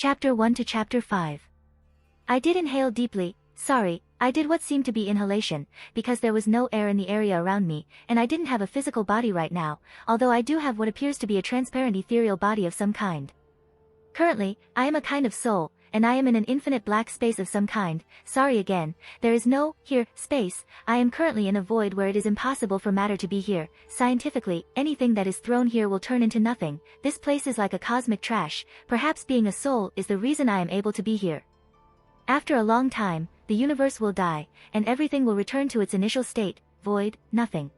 Chapter 1 to Chapter 5. I did inhale deeply. I did what seemed to be inhalation, because there was no air in the area around me, and I didn't have a physical body right now, although I do have what appears to be a transparent ethereal body of some kind. Currently, I am a kind of soul, and I am in an infinite black space of some kind. Sorry again, there is no, here, space. I am currently in a void where it is impossible for matter to be here. Scientifically, anything that is thrown here will turn into nothing. This place is like a cosmic trash. Perhaps being a soul is the reason I am able to be here. After a long time, the universe will die, and everything will return to its initial state, void, nothing.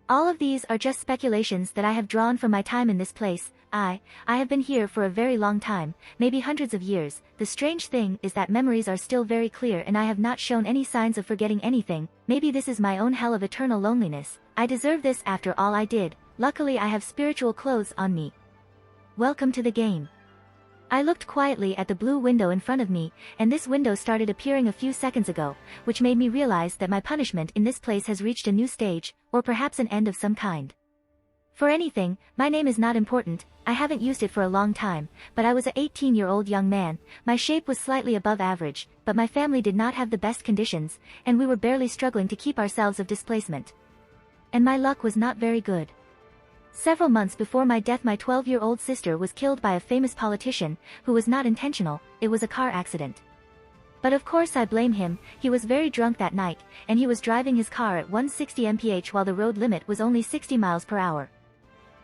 All of these are just speculations that I have drawn from my time in this place. I have been here for a very long time, maybe hundreds of years. The strange thing is that memories are still very clear and I have not shown any signs of forgetting anything. Maybe this is my own hell of eternal loneliness. I deserve this after all I did. Luckily I have spiritual clothes on me. Welcome to the game. I looked quietly at the blue window in front of me, and this window started appearing a few seconds ago, which made me realize that my punishment in this place has reached a new stage, or perhaps an end of some kind. For anything, my name is not important. I haven't used it for a long time, but I was a 18-year-old young man. My shape was slightly above average, but my family did not have the best conditions, and we were barely struggling to keep ourselves of displacement. And my luck was not very good. Several months before my death, my 12-year-old sister was killed by a famous politician, who was not intentional. It was a car accident. But of course I blame him. He was very drunk that night, and he was driving his car at 160 mph while the road limit was only 60 miles per hour.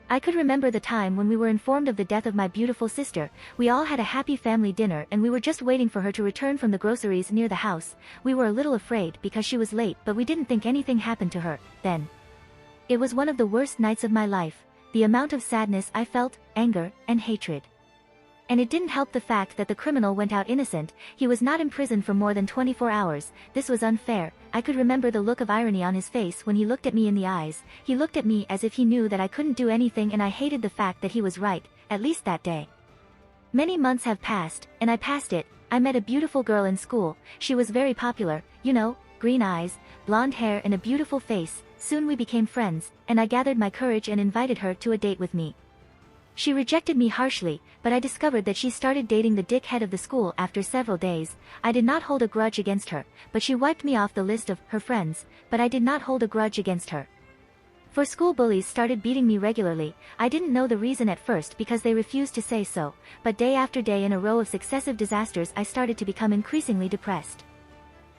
I could remember the time when we were informed of the death of my beautiful sister. We all had a happy family dinner and we were just waiting for her to return from the groceries near the house. We were a little afraid because she was late, but we didn't think anything happened to her then. It was one of the worst nights of my life. The amount of sadness I felt, anger, and hatred. And it didn't help the fact that the criminal went out innocent. He was not imprisoned for more than 24 hours. This was unfair. I could remember the look of irony on his face when he looked at me in the eyes. He looked at me as if he knew that I couldn't do anything, and I hated the fact that he was right, at least that day. Many months have passed, and I passed it. I met a beautiful girl in school. She was very popular, you know, green eyes, blonde hair and a beautiful face. Soon we became friends, and I gathered my courage and invited her to a date with me. She rejected me harshly, but I discovered that she started dating the dickhead of the school after several days. I did not hold a grudge against her, but she wiped me off the list of her friends, but I did not hold a grudge against her. For school bullies started beating me regularly. I didn't know the reason at first because they refused to say so, but day after day in a row of successive disasters I started to become increasingly depressed.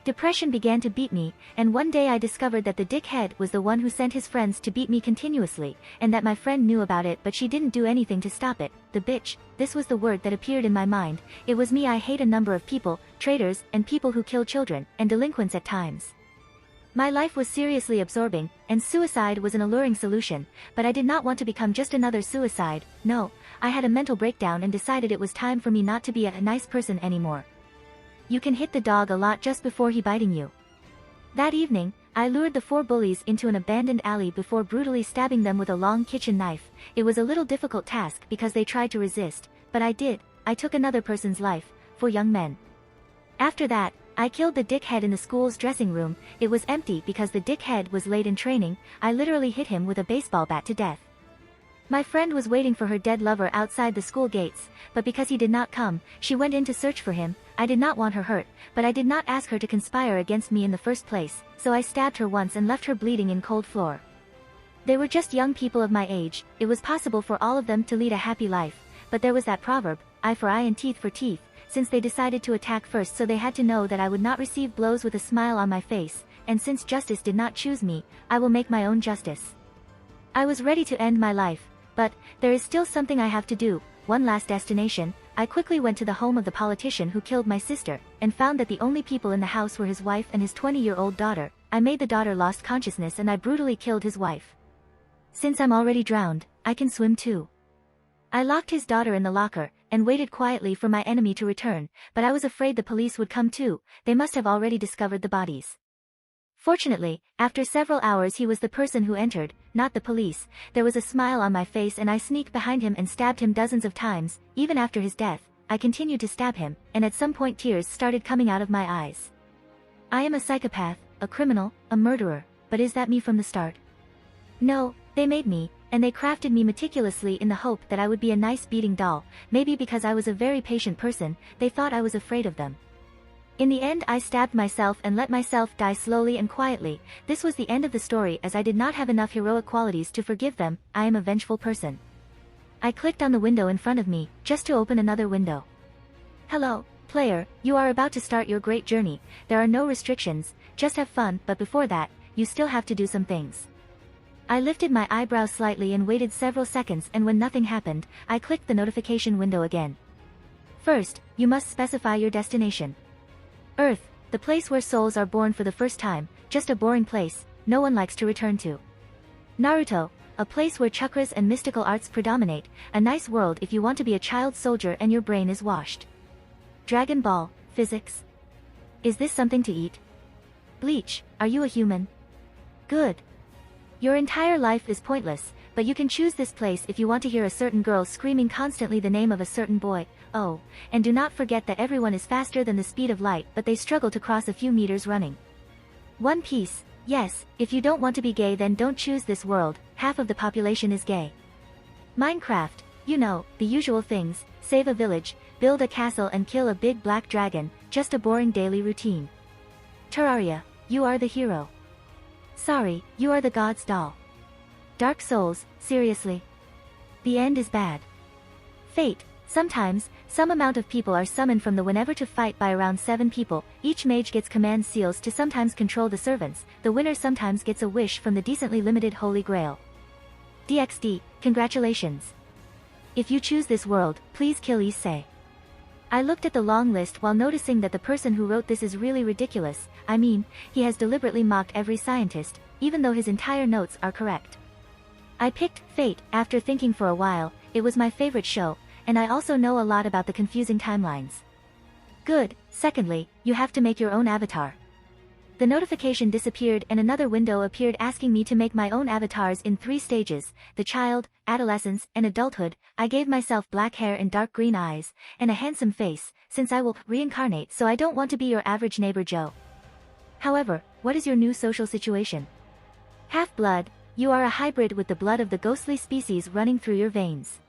Depression began to beat me, and one day I discovered that the dickhead was the one who sent his friends to beat me continuously, and that my friend knew about it but she didn't do anything to stop it. The bitch, this was the word that appeared in my mind. It was me. I hate a number of people, traitors, and people who kill children, and delinquents at times. My life was seriously absorbing, and suicide was an alluring solution, but I did not want to become just another suicide. No, I had a mental breakdown and decided it was time for me not to be a nice person anymore. You can hit the dog a lot just before he biting you. That evening, I lured the 4 bullies into an abandoned alley before brutally stabbing them with a long kitchen knife. It was a little difficult task because they tried to resist, but I did. I took another person's life, 4 young men. After that, I killed the dickhead in the school's dressing room. It was empty because the dickhead was late in training. I literally hit him with a baseball bat to death. My friend was waiting for her dead lover outside the school gates, but because he did not come, she went in to search for him. I did not want her hurt, but I did not ask her to conspire against me in the first place, so I stabbed her once and left her bleeding in cold floor. They were just young people of my age. It was possible for all of them to lead a happy life, but there was that proverb, eye for eye and teeth for teeth. Since they decided to attack first, so they had to know that I would not receive blows with a smile on my face, and since justice did not choose me, I will make my own justice. I was ready to end my life, but there is still something I have to do. One last destination. I quickly went to the home of the politician who killed my sister, and found that the only people in the house were his wife and his 20-year-old daughter. I made the daughter lost consciousness and I brutally killed his wife. Since I'm already drowned, I can swim too. I locked his daughter in the locker, and waited quietly for my enemy to return, but I was afraid the police would come too. They must have already discovered the bodies. Fortunately, after several hours he was the person who entered, not the police. There was a smile on my face and I sneaked behind him and stabbed him dozens of times. Even after his death, I continued to stab him, and at some point tears started coming out of my eyes. I am a psychopath, a criminal, a murderer, but is that me from the start? No, they made me, and they crafted me meticulously in the hope that I would be a nice beating doll. Maybe because I was a very patient person, they thought I was afraid of them. In the end, I stabbed myself and let myself die slowly and quietly. This was the end of the story, as I did not have enough heroic qualities to forgive them. I am a vengeful person. I clicked on the window in front of me, just to open another window. Hello, player, you are about to start your great journey. There are no restrictions, just have fun, but before that, you still have to do some things. I lifted my eyebrows slightly and waited several seconds, and when nothing happened, I clicked the notification window again. First, you must specify your destination. Earth, the place where souls are born for the first time, just a boring place, no one likes to return to. Naruto, a place where chakras and mystical arts predominate, a nice world if you want to be a child soldier and your brain is washed. Dragon Ball, physics. Is this something to eat? Bleach, are you a human? Good. Your entire life is pointless, but you can choose this place if you want to hear a certain girl screaming constantly the name of a certain boy. Oh, and do not forget that everyone is faster than the speed of light, but they struggle to cross a few meters running. One Piece, yes, if you don't want to be gay then don't choose this world, half of the population is gay. Minecraft, you know, the usual things, save a village, build a castle and kill a big black dragon, just a boring daily routine. Terraria, you are the hero. Sorry, you are the god's doll. Dark Souls, seriously? The end is bad. Fate, sometimes, some amount of people are summoned from the whenever to fight by around 7 people, each mage gets command seals to sometimes control the servants, the winner sometimes gets a wish from the decently limited Holy Grail. DXD, congratulations. If you choose this world, please kill Issei. I looked at the long list while noticing that the person who wrote this is really ridiculous. I mean, he has deliberately mocked every scientist, even though his entire notes are correct. I picked Fate after thinking for a while. It was my favorite show, and I also know a lot about the confusing timelines. Good. Secondly, you have to make your own avatar. The notification disappeared and another window appeared asking me to make my own avatars in 3 stages, the child, adolescence, and adulthood. I gave myself black hair and dark green eyes, and a handsome face, since I will reincarnate, so I don't want to be your average neighbor Joe. However, what is your new social situation? Half-blood, you are a hybrid with the blood of the ghostly species running through your veins.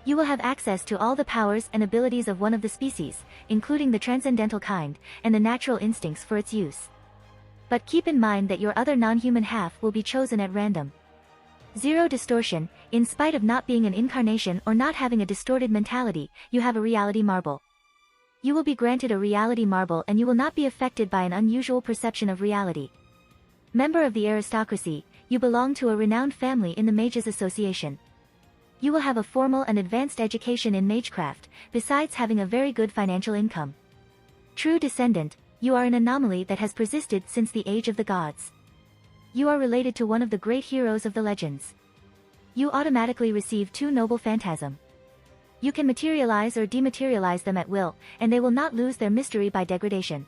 You will have access to all the powers and abilities of one of the species, including the transcendental kind, and the natural instincts for its use. But keep in mind that your other non-human half will be chosen at random. Zero distortion, in spite of not being an incarnation or not having a distorted mentality, you have a reality marble. You will be granted a reality marble and you will not be affected by an unusual perception of reality. Member of the aristocracy, you belong to a renowned family in the Mages Association. You will have a formal and advanced education in magecraft, besides having a very good financial income. True descendant, you are an anomaly that has persisted since the age of the gods. You are related to one of the great heroes of the legends. You automatically receive 2 noble phantasm. You can materialize or dematerialize them at will, and they will not lose their mystery by degradation.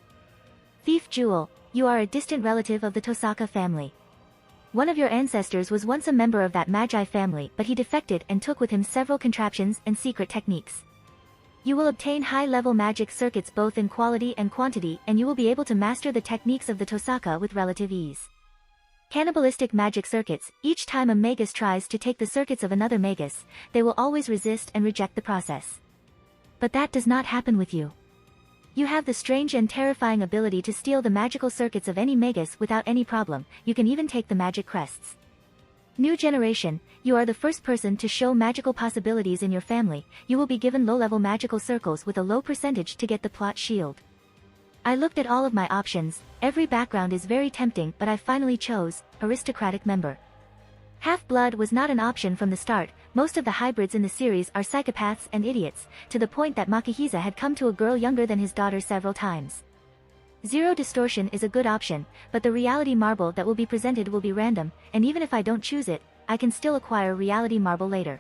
Thief Jewel, you are a distant relative of the Tosaka family. One of your ancestors was once a member of that Magi family, but he defected and took with him several contraptions and secret techniques. You will obtain high-level magic circuits both in quality and quantity, and you will be able to master the techniques of the Tosaka with relative ease. Cannibalistic magic circuits, each time a magus tries to take the circuits of another magus, they will always resist and reject the process. But that does not happen with you. You have the strange and terrifying ability to steal the magical circuits of any magus without any problem. You can even take the magic crests. New generation, you are the first person to show magical possibilities in your family. You will be given low-level magical circles with a low percentage to get the plot shield. I looked at all of my options. Every background is very tempting, but I finally chose aristocratic member. Half-blood was not an option from the start. Most of the hybrids in the series are psychopaths and idiots, to the point that Makihisa had come to a girl younger than his daughter several times. Zero distortion is a good option, but the reality marble that will be presented will be random, and even if I don't choose it, I can still acquire reality marble later.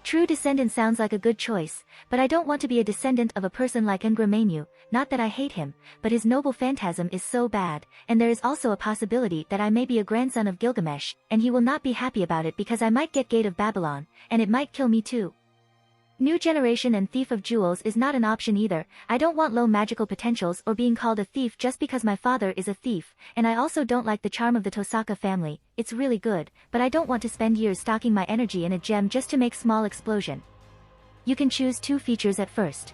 True descendant sounds like a good choice, but I don't want to be a descendant of a person like Ngramenu. Not that I hate him, but his noble phantasm is so bad, and there is also a possibility that I may be a grandson of Gilgamesh, and he will not be happy about it because I might get Gate of Babylon, and it might kill me too. New generation and thief of jewels is not an option either. I don't want low magical potentials or being called a thief just because my father is a thief, and I also don't like the charm of the Tosaka family. It's really good, but I don't want to spend years stocking my energy in a gem just to make small explosion. You can choose 2 features at first.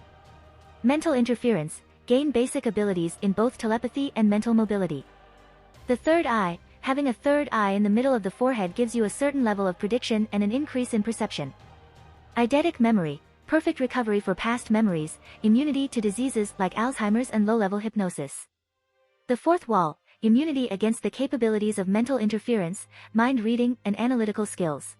Mental interference, gain basic abilities in both telepathy and mental mobility. The third eye, having a third eye in the middle of the forehead gives you a certain level of prediction and an increase in perception. Eidetic memory, perfect recovery for past memories, immunity to diseases like Alzheimer's and low-level hypnosis. The fourth wall, immunity against the capabilities of mental interference, mind reading, and analytical skills.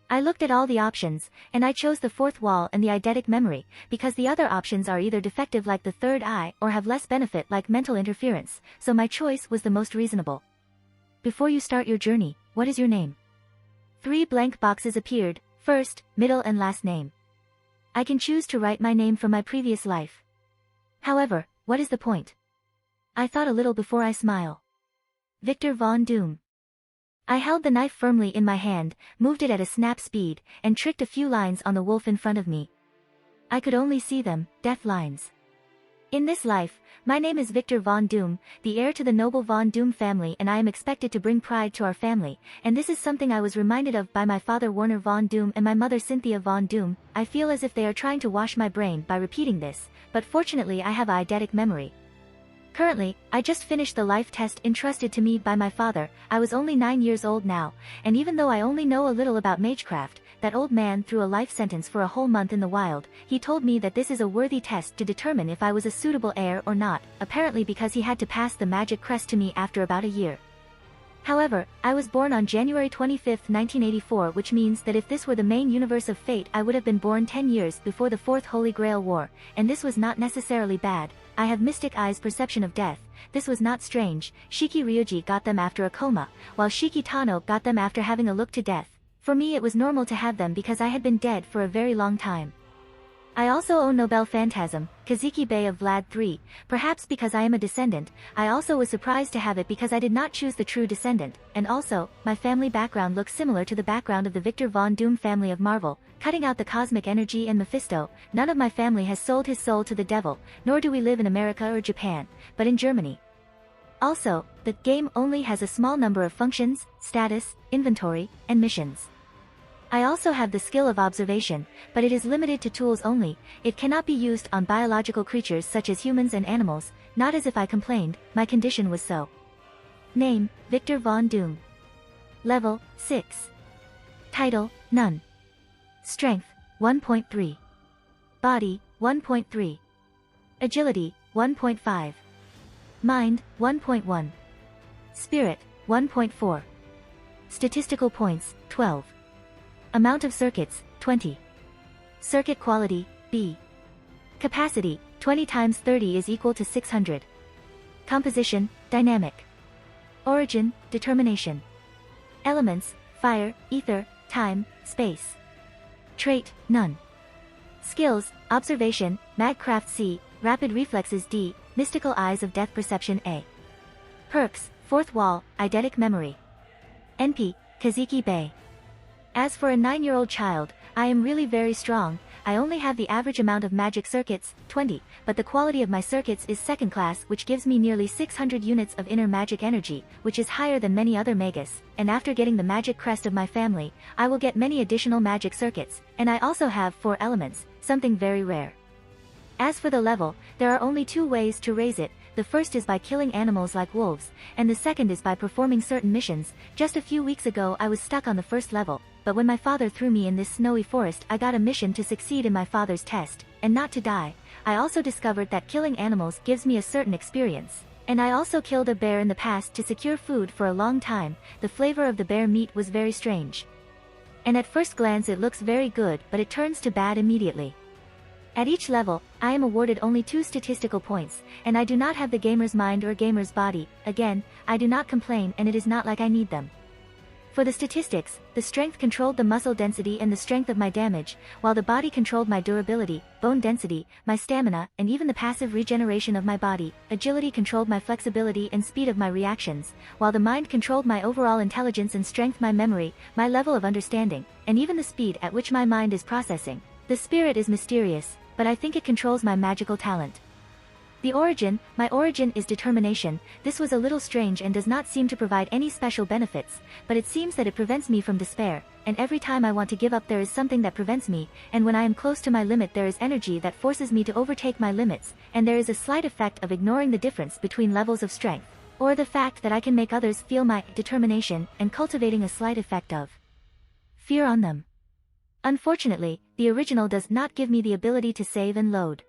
I looked at all the options, and I chose the fourth wall and the eidetic memory, because the other options are either defective like the third eye or have less benefit like mental interference, so my choice was the most reasonable. Before you start your journey, what is your name? 3 blank boxes appeared, first, middle and last name. I can choose to write my name from my previous life. However, what is the point? I thought a little before I smile. Victor Von Doom. I held the knife firmly in my hand, moved it at a snap speed, and tricked a few lines on the wolf in front of me. I could only see them, death lines. In this life, my name is Victor Von Doom, the heir to the noble Von Doom family, and I am expected to bring pride to our family, and this is something I was reminded of by my father Werner Von Doom and my mother Cynthia Von Doom. I feel as if they are trying to wash my brain by repeating this, but fortunately I have eidetic memory. Currently, I just finished the life test entrusted to me by my father. I was only 9 years old now, and even though I only know a little about magecraft, that old man threw a life sentence for a whole month in the wild. He told me that this is a worthy test to determine if I was a suitable heir or not, apparently because he had to pass the magic crest to me after about a year. However, I was born on January 25, 1984, which means that if this were the main universe of fate, I would have been born 10 years before the Fourth Holy Grail War, and this was not necessarily bad. I have mystic eye's perception of death. This was not strange. Shiki Ryuji got them after a coma, while Shiki Tano got them after having a look to death. For me it was normal to have them because I had been dead for a very long time. I also own Nobel Phantasm, Kaziki Bay of Vlad III, perhaps because I am a descendant. I also was surprised to have it because I did not choose the true descendant, and also, my family background looks similar to the background of the Victor Von Doom family of Marvel, cutting out the cosmic energy and Mephisto. None of my family has sold his soul to the devil, nor do we live in America or Japan, but in Germany. Also, the game only has a small number of functions, status, inventory, and missions. I also have the skill of observation, but it is limited to tools only. It cannot be used on biological creatures such as humans and animals, not as if I complained, my condition was so. Name, Victor Von Doom. Level, 6. Title, None. Strength, 1.3. Body, 1.3. Agility, 1.5. Mind, 1.1. Spirit, 1.4. Statistical points, 12. Amount of circuits, 20. Circuit quality, B. Capacity, 20 times 30 is equal to 600. Composition, dynamic. Origin, determination. Elements, fire, ether, time, space. Trait, none. Skills, observation, magcraft C, rapid reflexes D, mystical eyes of death perception A. Perks, fourth wall, eidetic memory. NP, Kaziki Bay. As for a 9-year-old child, I am really very strong. I only have the average amount of magic circuits, 20, but the quality of my circuits is second class, which gives me nearly 600 units of inner magic energy, which is higher than many other magus, and after getting the magic crest of my family, I will get many additional magic circuits, and I also have 4 elements, something very rare. As for the level, there are only 2 ways to raise it. The first is by killing animals like wolves, and the second is by performing certain missions. Just a few weeks ago I was stuck on the first level, but when my father threw me in this snowy forest I got a mission to succeed in my father's test, and not to die. I also discovered that killing animals gives me a certain experience. And I also killed a bear in the past to secure food for a long time. The flavor of the bear meat was very strange. And at first glance it looks very good, but it turns to bad immediately. At each level, I am awarded only 2 statistical points, and I do not have the gamer's mind or gamer's body. Again, I do not complain, and it is not like I need them. For the statistics, the strength controlled the muscle density and the strength of my damage, while the body controlled my durability, bone density, my stamina, and even the passive regeneration of my body. Agility controlled my flexibility and speed of my reactions, while the mind controlled my overall intelligence and strength, my memory, my level of understanding, and even the speed at which my mind is processing. The spirit is mysterious, but I think it controls my magical talent. My origin is determination. This was a little strange and does not seem to provide any special benefits, but it seems that it prevents me from despair, and every time I want to give up there is something that prevents me, and when I am close to my limit there is energy that forces me to overtake my limits, and there is a slight effect of ignoring the difference between levels of strength, or the fact that I can make others feel my determination, and cultivating a slight effect of fear on them. Unfortunately, the original does not give me the ability to save and load.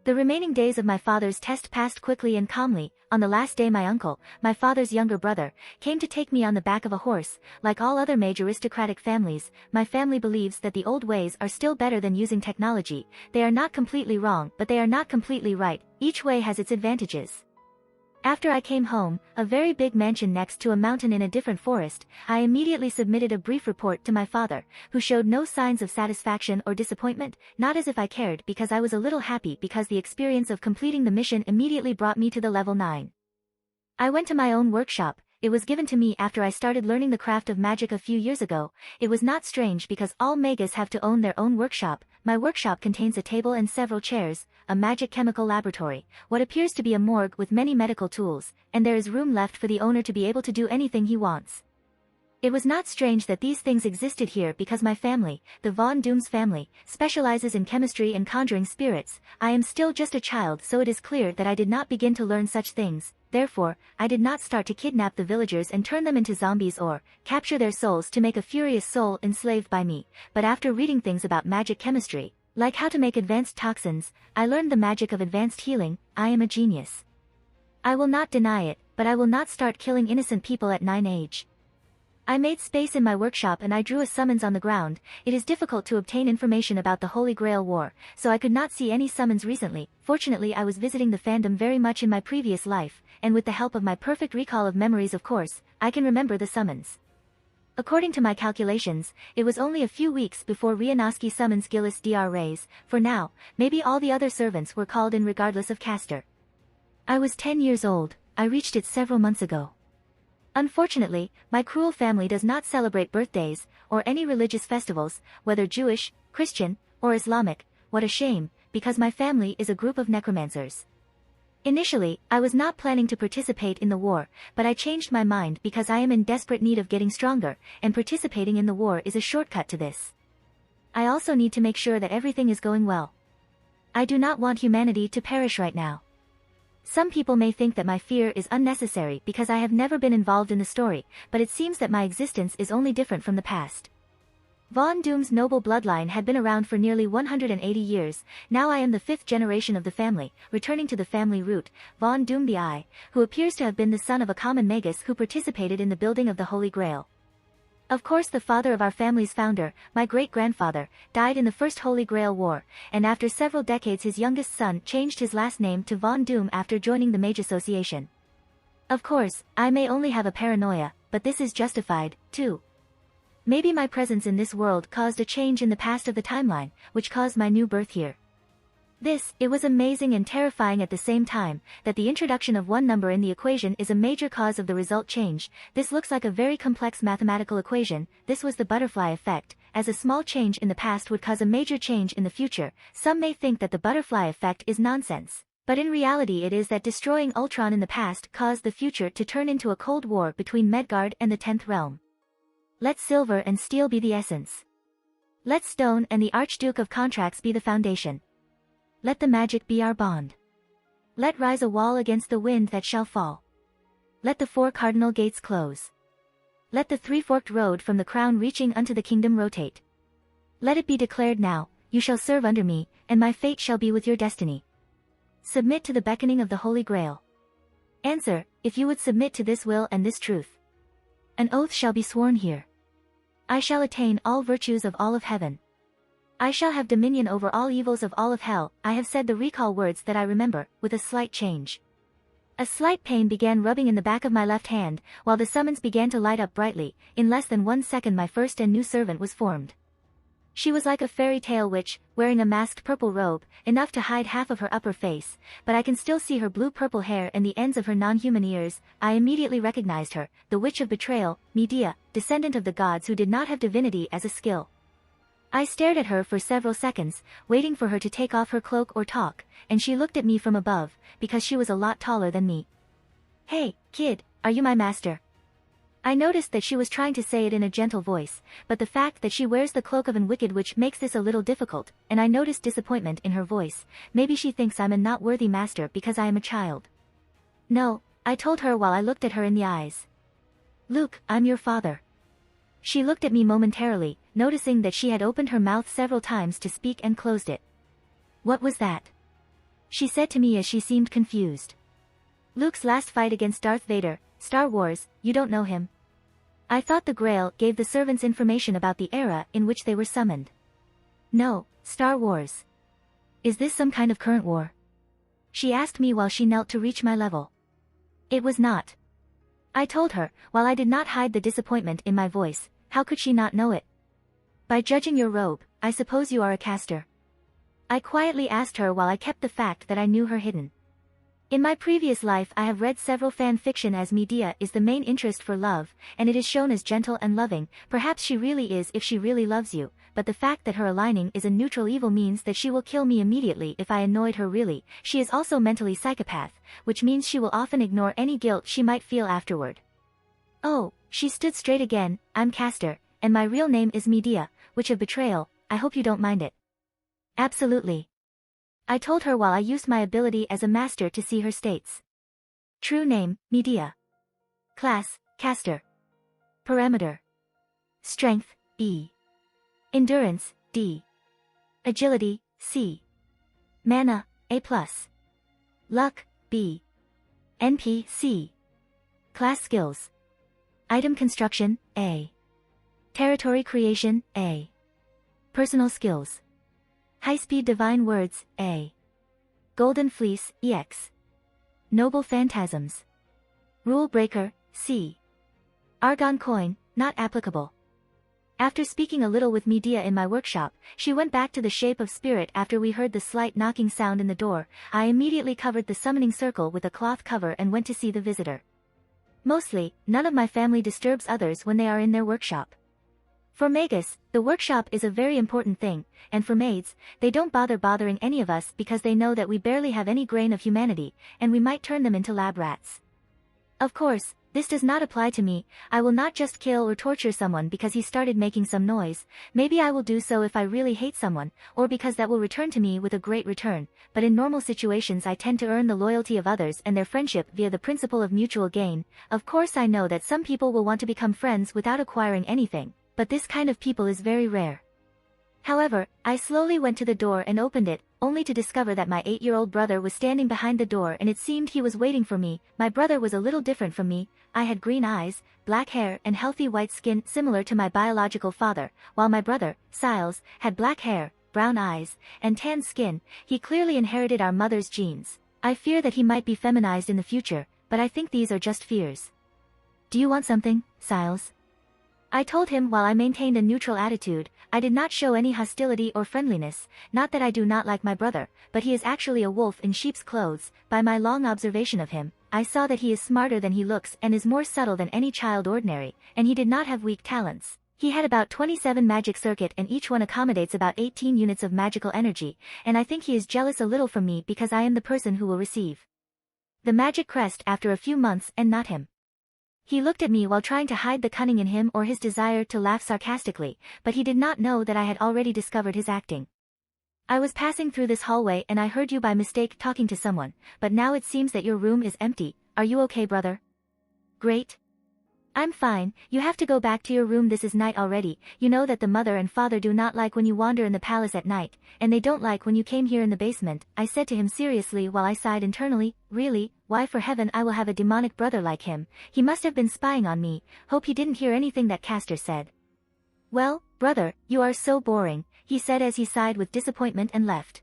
The remaining days of my father's test passed quickly and calmly. On the last day my uncle, my father's younger brother, came to take me on the back of a horse. Like all other major aristocratic families, my family believes that the old ways are still better than using technology. They are not completely wrong, but they are not completely right. Each way has its advantages. After I came home, a very big mansion next to a mountain in a different forest, I immediately submitted a brief report to my father, who showed no signs of satisfaction or disappointment, not as if I cared, because I was a little happy because the experience of completing the mission immediately brought me to the level 9. I went to my own workshop. It was given to me after I started learning the craft of magic a few years ago. It was not strange because all magas have to own their own workshop. My workshop contains a table and several chairs, a magic chemical laboratory, what appears to be a morgue with many medical tools, and there is room left for the owner to be able to do anything he wants. It was not strange that these things existed here because my family, the Von Doom's family, specializes in chemistry and conjuring spirits. I am still just a child, so it is clear that I did not begin to learn such things. Therefore, I did not start to kidnap the villagers and turn them into zombies or capture their souls to make a furious soul enslaved by me. But after reading things about magic chemistry, like how to make advanced toxins, I learned the magic of advanced healing. I am a genius. I will not deny it, but I will not start killing innocent people at 9 age. I made space in my workshop and I drew a summons on the ground. It is difficult to obtain information about the Holy Grail War, so I could not see any summons recently. Fortunately, I was visiting the fandom very much in my previous life, and with the help of my perfect recall of memories, of course, I can remember the summons. According to my calculations, it was only a few weeks before Rianoski summons Gillis Dr. Reyes. For now, maybe all the other servants were called in regardless of caster. I was 10 years old. I reached it several months ago. Unfortunately, my cruel family does not celebrate birthdays, or any religious festivals, whether Jewish, Christian, or Islamic. What a shame, because my family is a group of necromancers. Initially, I was not planning to participate in the war, but I changed my mind because I am in desperate need of getting stronger, and participating in the war is a shortcut to this. I also need to make sure that everything is going well. I do not want humanity to perish right now. Some people may think that my fear is unnecessary because I have never been involved in the story, but it seems that my existence is only different from the past. Von Doom's noble bloodline had been around for nearly 180 years. Now I am the 5th generation of the family, returning to the family root, Von Doom the Eye, who appears to have been the son of a common magus who participated in the building of the Holy Grail. Of course, the father of our family's founder, my great-grandfather, died in the First Holy Grail War, and after several decades his youngest son changed his last name to Von Doom after joining the Mage Association. Of course, I may only have a paranoia, but this is justified, too. Maybe my presence in this world caused a change in the past of the timeline, which caused my new birth here. It was amazing and terrifying at the same time, that the introduction of one number in the equation is a major cause of the result change. This looks like a very complex mathematical equation. This was the butterfly effect, as a small change in the past would cause a major change in the future. Some may think that the butterfly effect is nonsense, but in reality it is that destroying Ultron in the past caused the future to turn into a cold war between Midgard and the 10th realm. Let silver and steel be the essence. Let stone and the Archduke of Contracts be the foundation. Let the magic be our bond. Let rise a wall against the wind that shall fall. Let the 4 cardinal gates close. Let the 3-forked road from the crown reaching unto the kingdom rotate. Let it be declared now, you shall serve under me, and my fate shall be with your destiny. Submit to the beckoning of the Holy Grail. Answer, if you would submit to this will and this truth. An oath shall be sworn here. I shall attain all virtues of all of heaven. I shall have dominion over all evils of all of hell. I have said the recall words that I remember, with a slight change. A slight pain began rubbing in the back of my left hand, while the summons began to light up brightly. In less than 1 second my first and new servant was formed. She was like a fairy tale witch, wearing a masked purple robe, enough to hide half of her upper face, but I can still see her blue-purple hair and the ends of her non-human ears. I immediately recognized her, the Witch of Betrayal, Medea, descendant of the gods who did not have divinity as a skill. I stared at her for several seconds, waiting for her to take off her cloak or talk, and she looked at me from above, because she was a lot taller than me. "Hey, kid, are you my master?" I noticed that she was trying to say it in a gentle voice, but the fact that she wears the cloak of an wicked witch makes this a little difficult, and I noticed disappointment in her voice. Maybe she thinks I'm a not worthy master because I am a child. "No," I told her while I looked at her in the eyes. "Luke, I'm your father." She looked at me momentarily, noticing that she had opened her mouth several times to speak and closed it. "What was that?" she said to me as she seemed confused. "Luke's last fight against Darth Vader, Star Wars, you don't know him?" I thought the Grail gave the servants information about the era in which they were summoned. "No, Star Wars. Is this some kind of current war?" she asked me while she knelt to reach my level. "It was not." I told her, while I did not hide the disappointment in my voice. How could she not know it? "By judging your robe, I suppose you are a caster?" I quietly asked her while I kept the fact that I knew her hidden. In my previous life I have read several fan fiction as Medea is the main interest for love, and it is shown as gentle and loving. Perhaps she really is if she really loves you, but the fact that her aligning is a neutral evil means that she will kill me immediately if I annoyed her really. She is also mentally psychopath, which means she will often ignore any guilt she might feel afterward. "Oh," she stood straight again, "I'm Caster, and my real name is Medea, witch of betrayal. I hope you don't mind it." "Absolutely," I told her while I used my ability as a master to see her states. True name, Medea. Class, Caster. Parameter: Strength, E. Endurance, D. Agility, C. Mana, A+. Luck, B. NP, C. Class skills: Item construction, A. Territory creation, A. Personal skills: High-speed divine words, A. Golden fleece, EX. Noble phantasms. Rule breaker, C. Argon coin, not applicable. After speaking a little with Medea in my workshop, she went back to the shape of spirit after we heard the slight knocking sound in the door. I immediately covered the summoning circle with a cloth cover and went to see the visitor. Mostly, none of my family disturbs others when they are in their workshop. For Magus, the workshop is a very important thing, and for maids, they don't bother bothering any of us because they know that we barely have any grain of humanity, and we might turn them into lab rats. Of course, this does not apply to me. I will not just kill or torture someone because he started making some noise. Maybe I will do so if I really hate someone, or because that will return to me with a great return, but in normal situations I tend to earn the loyalty of others and their friendship via the principle of mutual gain. Of course I know that some people will want to become friends without acquiring anything, but this kind of people is very rare. However, I slowly went to the door and opened it, only to discover that my 8-year-old brother was standing behind the door and it seemed he was waiting for me. My brother was a little different from me. I had green eyes, black hair and healthy white skin similar to my biological father, while my brother, Siles, had black hair, brown eyes, and tan skin. He clearly inherited our mother's genes. I fear that he might be feminized in the future, but I think these are just fears. "Do you want something, Siles?" I told him while I maintained a neutral attitude. I did not show any hostility or friendliness, not that I do not like my brother, but he is actually a wolf in sheep's clothes. By my long observation of him, I saw that he is smarter than he looks and is more subtle than any child ordinary, and he did not have weak talents. He had about 27 magic circuit and each one accommodates about 18 units of magical energy, and I think he is jealous a little from me because I am the person who will receive the magic crest after a few months and not him. He looked at me while trying to hide the cunning in him or his desire to laugh sarcastically, but he did not know that I had already discovered his acting. "I was passing through this hallway and I heard you by mistake talking to someone, but now it seems that your room is empty. Are you okay, brother?" "Great. I'm fine. You have to go back to your room. This is night already. You know that the mother and father do not like when you wander in the palace at night, and they don't like when you came here in the basement," I said to him seriously while I sighed internally. Really, why for heaven I will have a demonic brother like him. He must have been spying on me. Hope he didn't hear anything that Caster said. "Well, brother, you are so boring," he said as he sighed with disappointment and left.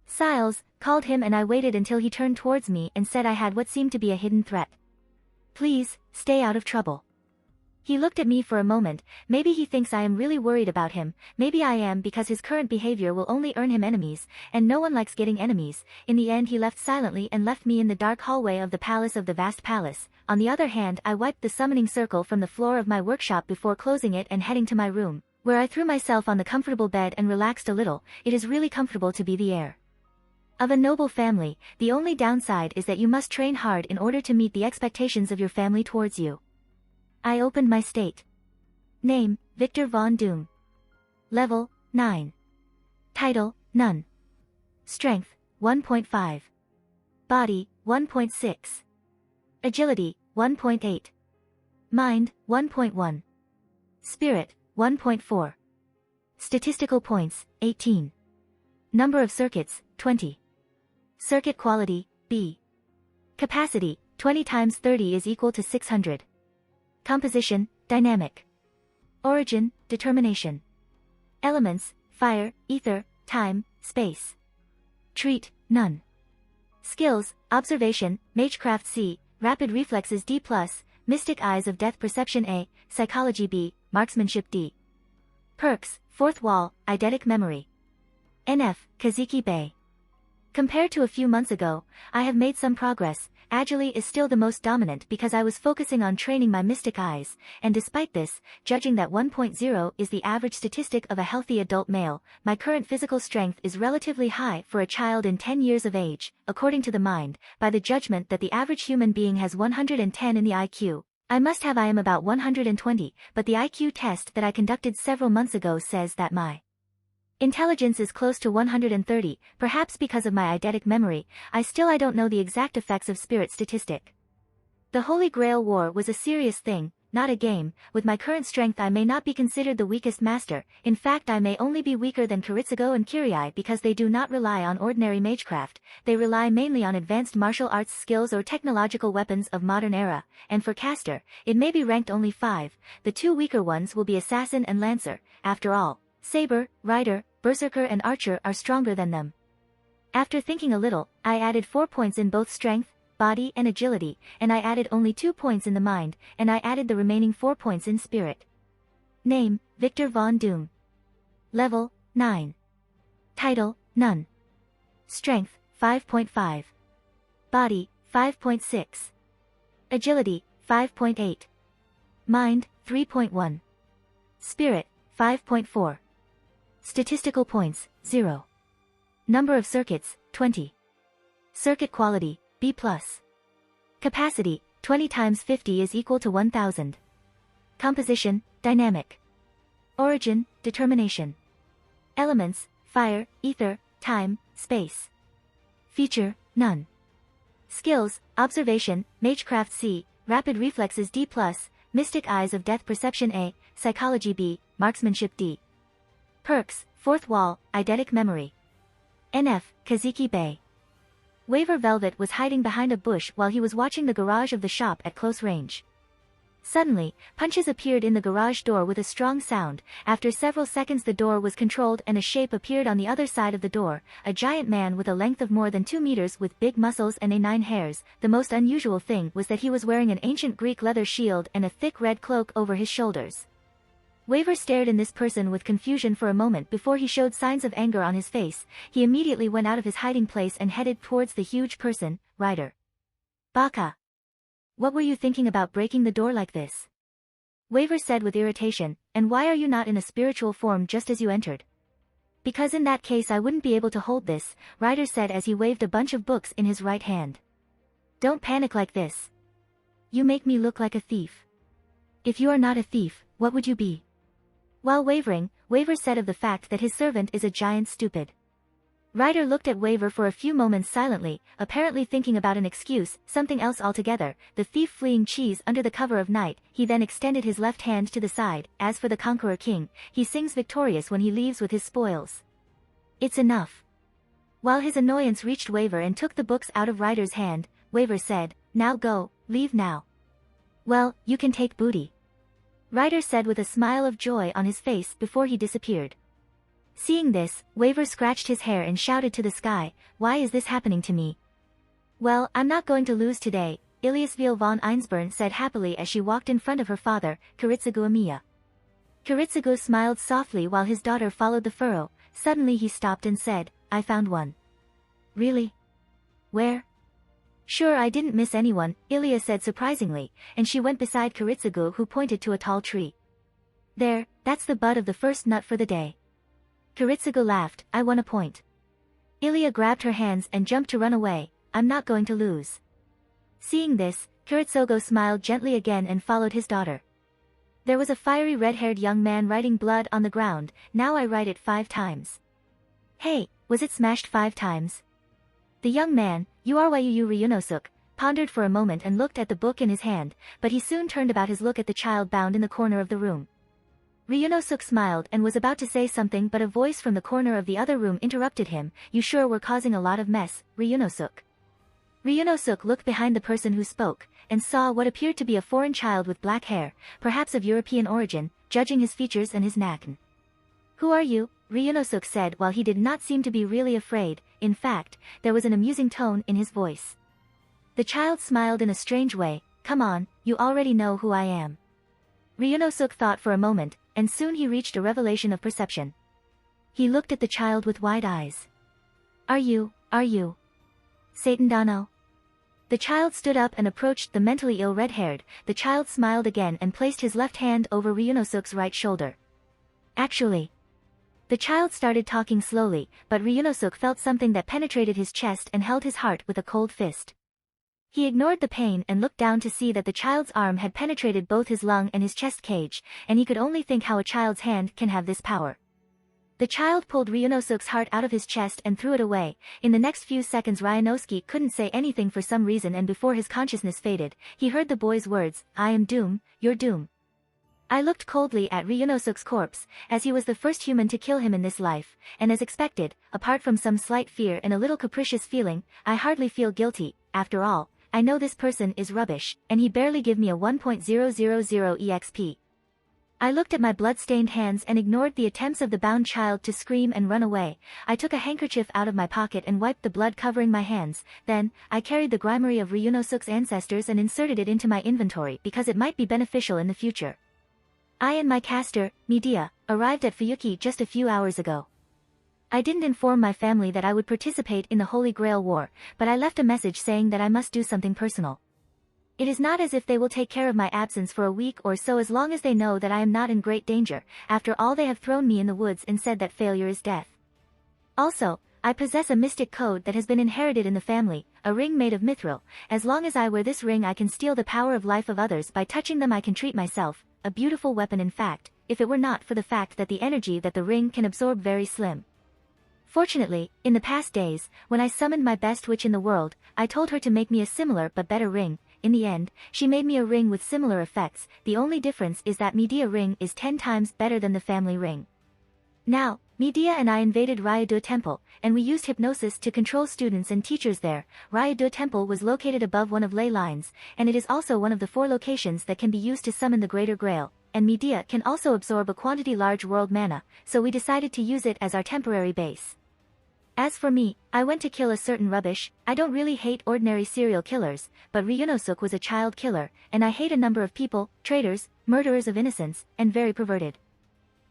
Siles called him and I waited until he turned towards me and said I had what seemed to be a hidden threat. "Please, stay out of trouble." He looked at me for a moment. Maybe he thinks I am really worried about him. Maybe I am because his current behavior will only earn him enemies, and no one likes getting enemies. In the end he left silently and left me in the dark hallway of the palace of the vast palace. On the other hand, I wiped the summoning circle from the floor of my workshop before closing it and heading to my room. where I threw myself on the comfortable bed and relaxed a little. It is really comfortable to be the heir of a noble family. The only downside is that you must train hard in order to meet the expectations of your family towards you. I opened my state. Name, Victor von Doom. Level, 9. Title, None. Strength, 1.5. Body, 1.6. Agility, 1.8. Mind, 1.1. Spirit, 1.4. Statistical points, 18. Number of circuits, 20. Circuit quality, B. Capacity, 20 times 30 is equal to 600. Composition, dynamic. Origin, determination. Elements, fire, ether, time, space. Treat, none. Skills, observation, magecraft C, rapid reflexes D+, mystic eyes of death perception A, psychology B, marksmanship D. Perks, fourth wall, eidetic memory. NF, Kaziki Bay. Compared to a few months ago, I have made some progress. Agility is still the most dominant because I was focusing on training my mystic eyes, and despite this, judging that 1.0 is the average statistic of a healthy adult male, my current physical strength is relatively high for a child in 10 years of age, according to the mind, by the judgment that the average human being has 110 in the IQ. I am about 120, but the IQ test that I conducted several months ago says that my intelligence is close to 130, perhaps because of my eidetic memory. I don't know the exact effects of spirit statistic. The Holy Grail War was a serious thing, not a game. With my current strength I may not be considered the weakest master. In fact, I may only be weaker than Kiritsugo and Kirai because they do not rely on ordinary magecraft. They rely mainly on advanced martial arts skills or technological weapons of modern era, and for caster, it may be ranked only 5. The two weaker ones will be assassin and lancer. After all, saber, rider, berserker and archer are stronger than them. After thinking a little, I added 4 points in both strength, body and agility, and I added only 2 points in the mind, and I added the remaining 4 points in spirit. Name, Victor von Doom. Level, 9. Title, None. Strength, 5.5. Body, 5.6. Agility, 5.8. Mind, 3.1. Spirit, 5.4. Statistical points, 0. Number of circuits, 20. Circuit quality, B+. Capacity, 20 times 50 is equal to 1000. Composition, dynamic. Origin, determination. Elements, fire, ether, time, space. Feature, none. Skills, observation, magecraft C, rapid reflexes D+, mystic eyes of death perception A, psychology B, marksmanship D. Perks, fourth wall, eidetic memory. NF, Kaziki Bay. Waver Velvet was hiding behind a bush while he was watching the garage of the shop at close range. Suddenly, punches appeared in the garage door with a strong sound. After several seconds the door was controlled and a shape appeared on the other side of the door, a giant man with a length of more than 2 meters with big muscles and 9 hairs. The most unusual thing was that he was wearing an ancient Greek leather shield and a thick red cloak over his shoulders. Waver stared in this person with confusion for a moment before he showed signs of anger on his face. He immediately went out of his hiding place and headed towards the huge person, Rider. Baka. What were you thinking about breaking the door like this? Waver said with irritation, and why are you not in a spiritual form just as you entered? Because in that case I wouldn't be able to hold this, Rider said as he waved a bunch of books in his right hand. Don't panic like this. You make me look like a thief. If you are not a thief, what would you be? While wavering, Waver said of the fact that his servant is a giant stupid. Rider looked at Waver for a few moments silently, apparently thinking about an excuse, something else altogether, the thief fleeing cheese under the cover of night. He then extended his left hand to the side. As for the Conqueror King, he sings victorious when he leaves with his spoils. It's enough. While his annoyance reached Waver and took the books out of Rider's hand, Waver said, now go, leave now. Well, you can take booty. Rider said with a smile of joy on his face before he disappeared. Seeing this, Waver scratched his hair and shouted to the sky, why is this happening to me? Well, I'm not going to lose today, Iliasville von Einsborn said happily as she walked in front of her father, Kiritsugu Amiya. Kiritsugu smiled softly while his daughter followed the furrow. Suddenly he stopped and said, I found one. Really? Where? Sure, I didn't miss anyone, Ilia said surprisingly, and she went beside Kiritsugu who pointed to a tall tree. There, that's the bud of the first nut for the day. Kiritsugu laughed, I won a point. Ilya grabbed her hands and jumped to run away, I'm not going to lose. Seeing this, Kiritsugu smiled gently again and followed his daughter. There was a fiery red-haired young man writing blood on the ground, now I write it 5 times. Hey, was it smashed 5 times? The young man, Uryu Ryunosuke, pondered for a moment and looked at the book in his hand, but he soon turned about his look at the child bound in the corner of the room. Ryunosuke smiled and was about to say something but a voice from the corner of the other room interrupted him, you sure we're causing a lot of mess, Ryunosuke. Ryunosuke looked behind the person who spoke, and saw what appeared to be a foreign child with black hair, perhaps of European origin, judging his features and his nakin. Who are you? Ryunosuke said while he did not seem to be really afraid, in fact, there was an amusing tone in his voice. The child smiled in a strange way, come on, you already know who I am. Ryunosuke thought for a moment, and soon he reached a revelation of perception. He looked at the child with wide eyes. Are you? Satan Dano? The child stood up and approached the mentally ill red-haired, the child smiled again and placed his left hand over Ryunosuke's right shoulder. Actually. The child started talking slowly, but Ryunosuke felt something that penetrated his chest and held his heart with a cold fist. He ignored the pain and looked down to see that the child's arm had penetrated both his lung and his chest cage, and he could only think how a child's hand can have this power. The child pulled Ryunosuke's heart out of his chest and threw it away. In the next few seconds Ryunosuke couldn't say anything for some reason, and before his consciousness faded, he heard the boy's words, I am doom, your doom. I looked coldly at Ryunosuke's corpse, as he was the first human to kill him in this life, and as expected, apart from some slight fear and a little capricious feeling, I hardly feel guilty. After all, I know this person is rubbish, and he barely gave me a 1.000 EXP. I looked at my blood-stained hands and ignored the attempts of the bound child to scream and run away. I took a handkerchief out of my pocket and wiped the blood covering my hands. Then, I carried the grimoire of Ryunosuke's ancestors and inserted it into my inventory because it might be beneficial in the future. I and my caster, Medea, arrived at Fuyuki just a few hours ago. I didn't inform my family that I would participate in the Holy Grail War, but I left a message saying that I must do something personal. It is not as if they will take care of my absence for a week or so as long as they know that I am not in great danger. After all, they have thrown me in the woods and said that failure is death. Also, I possess a mystic code that has been inherited in the family, a ring made of mithril. As long as I wear this ring I can steal the power of life of others. By touching them I can treat myself, a beautiful weapon in fact, if it were not for the fact that the energy that the ring can absorb very slim. Fortunately, in the past days, when I summoned my best witch in the world, I told her to make me a similar but better ring. In the end, she made me a ring with similar effects. The only difference is that Medea ring is 10 times better than the family ring. Now, Medea and I invaded Ryudo Temple, and we used hypnosis to control students and teachers there. Ryudo Temple was located above one of ley lines, and it is also one of the 4 locations that can be used to summon the Greater Grail, and Medea can also absorb a quantity large world mana, so we decided to use it as our temporary base. As for me, I went to kill a certain rubbish. I don't really hate ordinary serial killers, but Ryunosuke was a child killer, and I hate a number of people, traitors, murderers of innocents, and very perverted.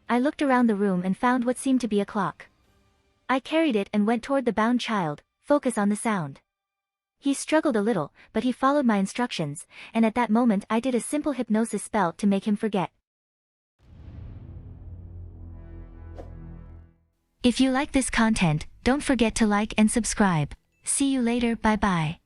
I looked around the room and found what seemed to be a clock. I carried it and went toward the bound child, focus on the sound. He struggled a little, but he followed my instructions, and at that moment I did a simple hypnosis spell to make him forget. If you like this content, don't forget to like and subscribe. See you later, bye bye.